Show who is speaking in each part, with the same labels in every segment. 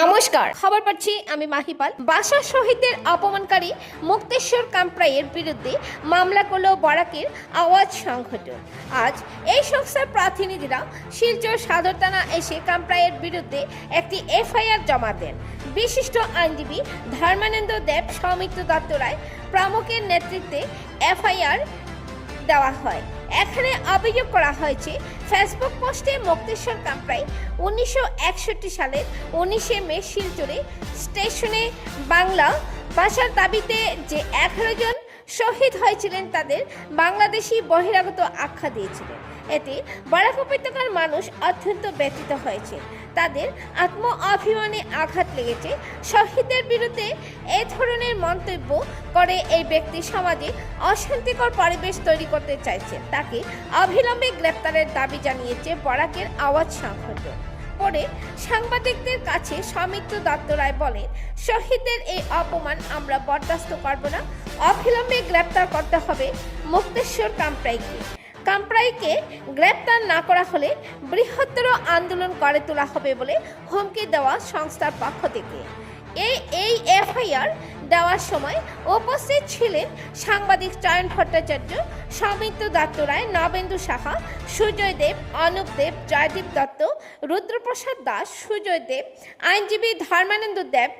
Speaker 1: নমস্কার, খবর পাচ্ছি আমি মাহিপাল। বাসা শহীদদের অপমানকারী মুক্তেশ্বর কামপ্রাইয়ের বিরুদ্ধে মামলা করল বরাকের আওয়াজ সংগঠন। আজ এই সংস্থার প্রতিনিধিরা শিলচর সদর থানা এসে কামপ্রাইয়ের বিরুদ্ধে একটি এফআইআর জমা দেন। বিশিষ্ট আইনজীবী ধর্মানন্দ দেব, সৌমিত্র দত্ত রায় প্রমুখের নেতৃত্বে এফআইআর দেওয়া হয়। এখানে অভিযোগ করা হয়েছে, ফেসবুক পোস্টে মুক্তেশ্বর কামপ্রাই 1961 সালের 19 মে শিলচরে স্টেশনে বাংলা ভাষার দাবিতে যে 11 জন শহীদ হয়েছিলেন তাদের বাংলাদেশি বহিরাগত আখ্যা দিয়েছিলেন। এতে বরাক উপত্যকার মানুষ অত্যন্ত ব্যথিত হয়েছে। তাদের আত্ম অভিমানে আঘাত লেগেছে। শহীদদের বিরুদ্ধে এ ধরনের মন্তব্য করে এই ব্যক্তি সমাজে অশান্তিকর পরিবেশ তৈরি করতে চাইছেন। তাকে অবিলম্বে গ্রেপ্তারের দাবি জানিয়েছে বরাকের আওয়াজ সংগঠন। পরে সাংবাদিকদের কাছে সৌমিত্র দত্ত রায় বলেন, শহীদদের এই অপমান আমরা বরদাস্ত করব না। অবিলম্বে গ্রেপ্তার করতে হবে মুক্তেশ্বর কামপ্রাইকে গ্রেপ্তার না করা হলে বৃহত্তর আন্দোলন গড়ে তোলা হবে বলে হুমকি দেওয়া সংস্থার পক্ষ থেকে। এই এফআইআর দেওয়ার সময় উপস্থিত ছিলেন সাংবাদিক চয়ন ভট্টাচার্য, সৌমিত্র দত্ত রায়, নবেন্দু সাহা, সুজয় দেব, অনুপ দেব, জয়দীপ দত্ত, রুদ্রপ্রসাদ দাস, সুজয় দেব, আইনজীবী ধর্মানন্দ দেব,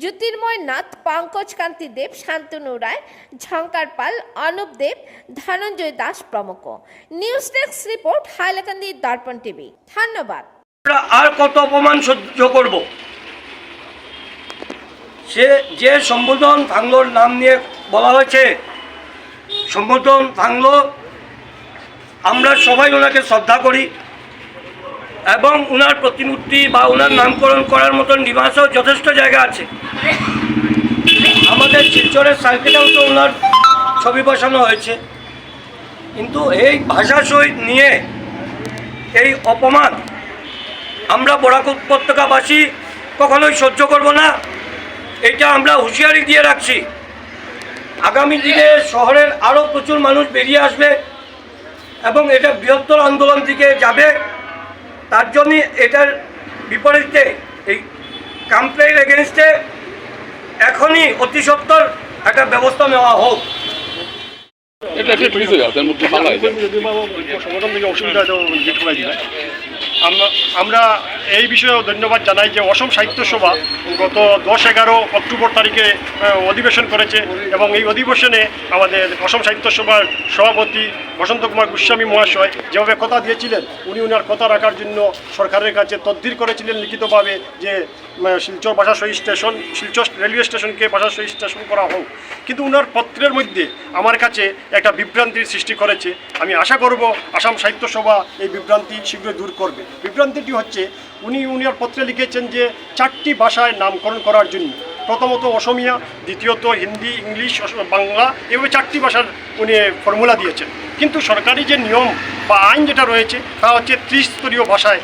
Speaker 1: জ্যোতির্ময় নাথ, পঙ্কজ কান্তি দেব, শান্তনু রায়, ঝঙ্কার পাল, অনুপ দেব, ধনঞ্জয় দাস প্রমুখ। নিউজ ডেস্ক রিপোর্ট, হাইলাকান্দি দর্পণ টিভি। ধন্যবাদ।
Speaker 2: আর কত অপমান সহ্য করব? সে যে সম্বোধন ভাঙলোর নাম নিয়ে বলা হয়েছে, সম্বোধন ভাঙলো, আমরা সবাই ওনাকে শ্রদ্ধা করি এবং ওনার প্রতিমূর্তি বা ওনার নামকরণ করার মতন নিবাসও যথেষ্ট জায়গা আছে। আমাদের শিলচরের সার্কিটেও তো ওনার ছবি বসানো হয়েছে, কিন্তু এই ভাষা শহীদ নিয়ে এই অপমান আমরা বরাক উপত্যকাবাসী কখনোই সহ্য করব না। এটা আমরা হুঁশিয়ারি দিয়ে রাখছি। আগামী দিনে শহরের আরও প্রচুর মানুষ বেরিয়ে আসবে এবং এটা বৃহত্তর আন্দোলন দিকে যাবে। তার জন্য এটার বিপরীতে এই কামপ্রাইয়ের এগেনস্টে এখনই অতি সত্বর একটা ব্যবস্থা নেওয়া হোক।
Speaker 3: আমরা এই বিষয়ে ধন্যবাদ জানাই যে অসম সাহিত্য সভা গত 10-11 অক্টোবর তারিখে অধিবেশন করেছে এবং এই অধিবেশনে আমাদের অসম সাহিত্য সভার সভাপতি বসন্ত কুমার গোস্বামী মহাশয় যেভাবে কথা দিয়েছিলেন, উনি ওনার কথা রাখার জন্য সরকারের কাছে তদবির করেছিলেন লিখিতভাবে যে শিলচর ভাষা শহীদ স্টেশন, শিলচর রেলওয়ে স্টেশনকে ভাষা শহীদ স্টেশন করা হোক। কিন্তু ওনার পত্রের মধ্যে আমার কাছে একটা বিভ্রান্তির সৃষ্টি করেছে। আমি আশা করব আসাম সাহিত্য সভা এই বিভ্রান্তি শীঘ্রই দূর করবে। বিভ্রান্তিটি হচ্ছে, উনি ওনার পত্রে লিখেছেন যে 4টি ভাষায় নামকরণ করার জন্য, প্রথমত অসমিয়া, দ্বিতীয়ত হিন্দি, ইংলিশ, বাংলা, এভাবে 4টি ভাষার উনি ফর্মুলা দিয়েছেন। কিন্তু সরকারি যে নিয়ম বা আইন যেটা রয়েছে তা হচ্ছে 30 স্তরীয় ভাষায়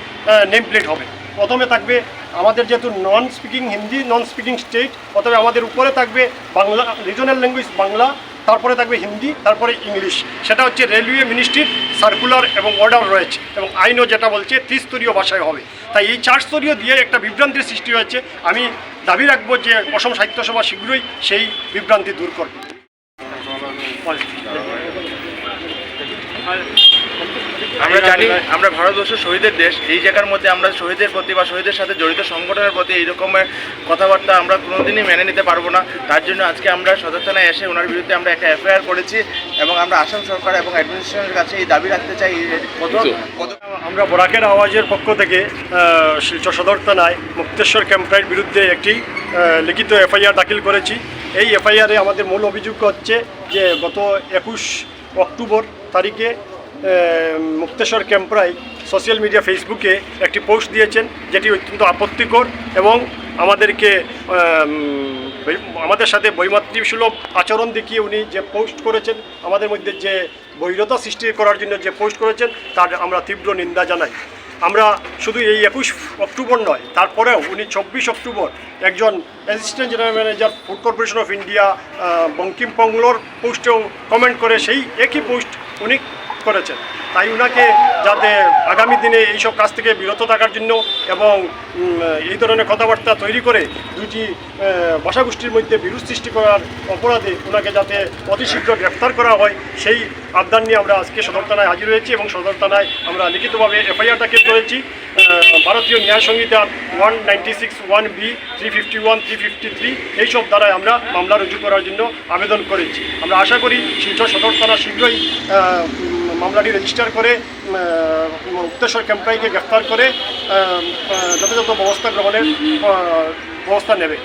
Speaker 3: নেম প্লেট হবে। প্রথমে থাকবে আমাদের যেহেতু নন স্পিকিং হিন্দি, নন স্পিকিং স্টেট, অথবা আমাদের উপরে থাকবে বাংলা, রিজনাল ল্যাঙ্গুয়েজ বাংলা, তারপরে থাকবে হিন্দি, তারপরে ইংলিশ। সেটা হচ্ছে রেলওয়ে মিনিস্ট্রির সার্কুলার এবং অর্ডার রয়েছে এবং আইনও যেটা বলছে 30 স্তরীয় ভাষায় হবে। তাই এই 4 স্তরীয় দিয়ে একটা বিভ্রান্তির সৃষ্টি হয়েছে। আমি দাবি রাখবো যে অসম সাহিত্য সভা শীঘ্রই সেই বিভ্রান্তি দূর করবে।
Speaker 4: আমরা জানি আমরা ভারতবর্ষ শহীদের দেশ। এই জায়গার মধ্যে আমরা শহীদের প্রতি বা শহীদের সাথে জড়িত সংগঠনের প্রতি এই রকমের কথাবার্তা আমরা কোনোদিনই মেনে নিতে পারবো না। তার জন্য আজকে আমরা সদর থানায় এসে ওনার বিরুদ্ধে আমরা একটা এফআইআর করেছি এবং আমরা আসাম সরকার এবং অ্যাডমিনিস্ট্রেশনের কাছে এই দাবি রাখতে চাই।
Speaker 3: আমরা বরাকের আওয়াজের পক্ষ থেকে শিলচর সদর থানায় মুক্তেশ্বর কামপ্রাইয়ের বিরুদ্ধে একটি লিখিত এফআইআর দাখিল করেছি। এই এফআইআরে আমাদের মূল অভিযোগ হচ্ছে যে গত 21 অক্টোবর তারিখে মুক্তেশ্বর কামপ্রাই সোশ্যাল মিডিয়া ফেসবুকে একটি পোস্ট দিয়েছেন, যেটি অত্যন্ত আপত্তিকর এবং আমাদের সাথে বৈমাতৃসুলভ আচরণ দেখিয়ে উনি যে পোস্ট করেছেন, আমাদের মধ্যে যে বৈরতা সৃষ্টি করার জন্য যে পোস্ট করেছেন তার আমরা তীব্র নিন্দা জানাই। আমরা শুধু এই 21 অক্টোবর নয়, তারপরেও উনি 24 অক্টোবর একজন assistant general manager food corporation of India Bankim পংলোর পোস্টেও কমেন্ট করে সেই একই পোস্ট উনি করেছেন। তাই উনাকে যাতে আগামী দিনে এইসব কাজ থেকে বিরত থাকার জন্য এবং এই ধরনের কথাবার্তা তৈরি করে দুইটি ভাষাগোষ্ঠীর মধ্যে বিরোধ সৃষ্টি করার অপরাধে ওনাকে যাতে অতি শীঘ্র গ্রেফতার করা হয় সেই আবদান নিয়ে আমরা আজকে সদর থানায় হাজির হয়েছি এবং সদর থানায় আমরা লিখিতভাবে এফআইআর দাখিল করেছি। ভারতীয় ন্যায় সংহিতা 196, 1B, 351, 353 এইসব দ্বারায় আমরা মামলা রুজু করার জন্য আবেদন করেছি। আমরা আশা করি শিলচর সদর থানা শীঘ্রই মামলাটি রেজিস্টার করে মুক্তেশ্বর ক্যাম্পরাইকে গ্রেফতার করে যথাযথ ব্যবস্থা গ্রহণের ব্যবস্থা নেবে।